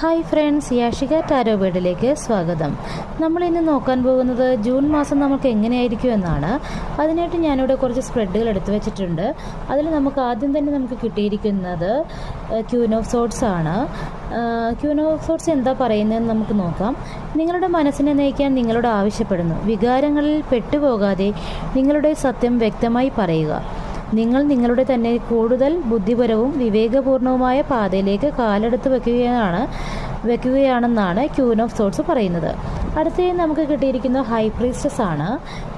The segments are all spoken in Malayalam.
ഹായ് ഫ്രണ്ട്സ്, യാഷിക ടാരോ വീഡിയോയിലേക്ക് സ്വാഗതം. നമ്മളിന്ന് നോക്കാൻ പോകുന്നത് ജൂൺ മാസം നമുക്ക് എങ്ങനെയായിരിക്കും എന്നാണ്. അതിനായിട്ട് ഞാനിവിടെ കുറച്ച് സ്പ്രെഡുകൾ എടുത്തു വെച്ചിട്ടുണ്ട്. അതിൽ നമുക്ക് ആദ്യം തന്നെ നമുക്ക് കിട്ടിയിരിക്കുന്നത് ക്യൂൻ ഓഫ് സോർട്സ് ആണ്. ക്യൂൻ ഓഫ് സോർട്സ് എന്താ പറയുന്നതെന്ന് നമുക്ക് നോക്കാം. നിങ്ങളുടെ മനസ്സിനെ നയിക്കാൻ നിങ്ങളോട് ആവശ്യപ്പെടുന്നു. വികാരങ്ങളിൽ പെട്ടുപോകാതെ നിങ്ങളുടെ സത്യം വ്യക്തമായി പറയുക. നിങ്ങൾ നിങ്ങളുടെ തന്നെ കൂടുതൽ ബുദ്ധിപരവും വിവേകപൂർണവുമായ പാതയിലേക്ക് കാലെടുത്ത് വെക്കുകയാണെന്നാണ് ക്യൂൻ ഓഫ് സോർട്സ് പറയുന്നത്. അടുത്തതായി നമുക്ക് കിട്ടിയിരിക്കുന്ന ഹൈ പ്രീസ്റ്റസ് ആണ്.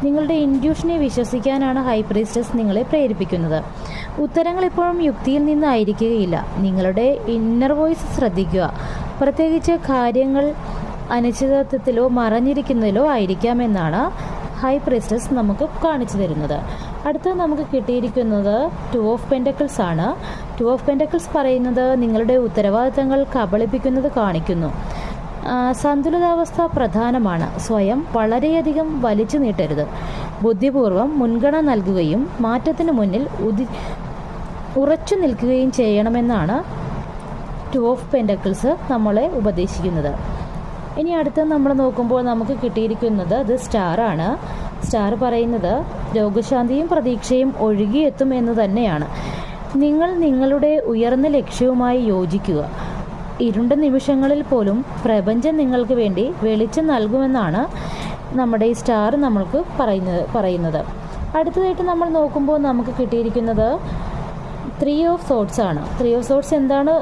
നിങ്ങളുടെ ഇൻഡ്യൂഷനെ വിശ്വസിക്കാനാണ് ഹൈ പ്രീസ്റ്റസ് നിങ്ങളെ പ്രേരിപ്പിക്കുന്നത്. ഉത്തരങ്ങൾ എപ്പോഴും യുക്തിയിൽ നിന്നായിരിക്കുകയില്ല. നിങ്ങളുടെ ഇന്നർ വോയിസ് ശ്രദ്ധിക്കുക. പ്രത്യേകിച്ച് കാര്യങ്ങൾ അനിശ്ചിതത്വത്തിലോ മറഞ്ഞിരിക്കുന്നതിലോ ആയിരിക്കാമെന്നാണ് ഹൈ പ്രീസ്റ്റസ് നമുക്ക് കാണിച്ചു തരുന്നത്. അടുത്ത് നമുക്ക് കിട്ടിയിരിക്കുന്നത് 2 ഓഫ് പെൻറ്റക്കിൾസ് ആണ്. 2 ഓഫ് പെൻറ്റക്കിൾസ് പറയുന്നത് നിങ്ങളുടെ ഉത്തരവാദിത്തങ്ങൾ കബളിപ്പിക്കുന്നത് കാണിക്കുന്നു. സന്തുലിതാവസ്ഥ പ്രധാനമാണ്. സ്വയം വളരെയധികം വലിച്ചു നീട്ടരുത്. ബുദ്ധിപൂർവം മുൻഗണന നൽകുകയും മാറ്റത്തിന് മുന്നിൽ ഉറച്ചു നിൽക്കുകയും ചെയ്യണമെന്നാണ് 2 ഓഫ് പെൻറ്റക്കിൾസ് നമ്മളെ ഉപദേശിക്കുന്നത്. ഇനി അടുത്ത് നമ്മൾ നോക്കുമ്പോൾ നമുക്ക് കിട്ടിയിരിക്കുന്നത് ഇത് സ്റ്റാർ ആണ്. സ്റ്റാർ പറയുന്നത് രോഗശാന്തിയും പ്രതീക്ഷയും ഒഴുകിയെത്തും എന്ന് തന്നെയാണ്. നിങ്ങൾ നിങ്ങളുടെ ഉയർന്ന ലക്ഷ്യവുമായി യോജിക്കുക. ഇരുണ്ട നിമിഷങ്ങളിൽ പോലും പ്രപഞ്ചം നിങ്ങൾക്ക് വേണ്ടി വെളിച്ചം നൽകുമെന്നാണ് നമ്മുടെ ഈ സ്റ്റാർ നമ്മൾക്ക് പറയുന്നത്. അടുത്തതായിട്ട് നമ്മൾ നോക്കുമ്പോൾ നമുക്ക് കിട്ടിയിരിക്കുന്നത് 3 ഓഫ് സോർട്സ് ആണ്. 3 ഓഫ് സോർട്സ് എന്താണ്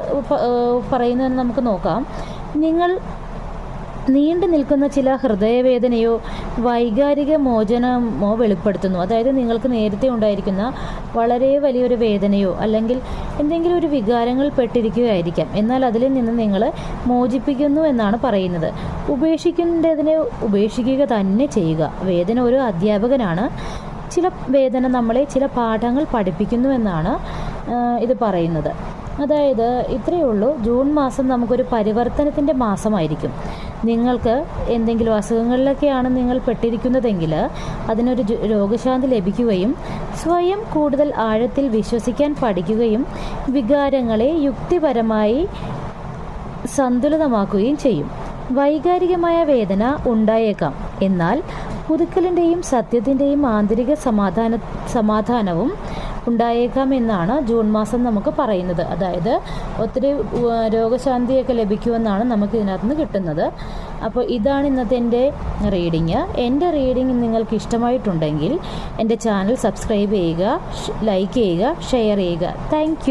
പറയുന്നതെന്ന് നമുക്ക് നോക്കാം. നിങ്ങൾ നീണ്ടു നിൽക്കുന്ന ചില ഹൃദയവേദനയോ വൈകാരിക മോചനമോ വെളിപ്പെടുത്തുന്നു. അതായത് നിങ്ങൾക്ക് നേരത്തെ ഉണ്ടായിരിക്കുന്ന വളരെ വലിയൊരു വേദനയോ അല്ലെങ്കിൽ എന്തെങ്കിലും ഒരു വികാരങ്ങൾ പെട്ടിരിക്കുകയായിരിക്കാം. എന്നാൽ അതിൽ നിന്ന് നിങ്ങൾ മോചിപ്പിക്കുന്നു എന്നാണ് പറയുന്നത്. ഉപേക്ഷിക്കേണ്ടതിനെ ഉപേക്ഷിക്കുക തന്നെ ചെയ്യുക. വേദന ഒരു അധ്യാപകനാണ്. ചില വേദന നമ്മളെ ചില പാഠങ്ങൾ പഠിപ്പിക്കുന്നു എന്നാണ് ഇത് പറയുന്നത്. അതായത് ഇത്രയേ ഉള്ളൂ. ജൂൺ മാസം നമുക്കൊരു പരിവർത്തനത്തിൻ്റെ മാസമായിരിക്കും. നിങ്ങൾക്ക് എന്തെങ്കിലും അസുഖങ്ങളിലൊക്കെയാണ് നിങ്ങൾ പെട്ടിരിക്കുന്നതെങ്കിൽ അതിനൊരു രോഗശാന്തി ലഭിക്കുകയും സ്വയം കൂടുതൽ ആഴത്തിൽ വിശ്വസിക്കാൻ പഠിക്കുകയും വികാരങ്ങളെ യുക്തിപരമായി സന്തുലിതമാക്കുകയും ചെയ്യും. വൈകാരികമായ വേദന ഉണ്ടായേക്കാം, എന്നാൽ പുതുക്കലിൻ്റെയും സത്യത്തിൻ്റെയും ആന്തരിക സമാധാനവും ഉണ്ടായേക്കാം എന്നാണ് ജൂൺ മാസം നമുക്ക് പറയുന്നത്. അതായത് ഒത്തിരി രോഗശാന്തിയൊക്കെ ലഭിക്കുമെന്നാണ് നമുക്ക് ഇതിനകത്ത് നിന്ന് കിട്ടുന്നത്. അപ്പോൾ ഇതാണ് ഇന്നത്തെ എൻ്റെ റീഡിങ്. എൻ്റെ റീഡിങ് നിങ്ങൾക്ക് ഇഷ്ടമായിട്ടുണ്ടെങ്കിൽ എൻ്റെ ചാനൽ സബ്സ്ക്രൈബ് ചെയ്യുക, ലൈക്ക് ചെയ്യുക, ഷെയർ ചെയ്യുക. താങ്ക്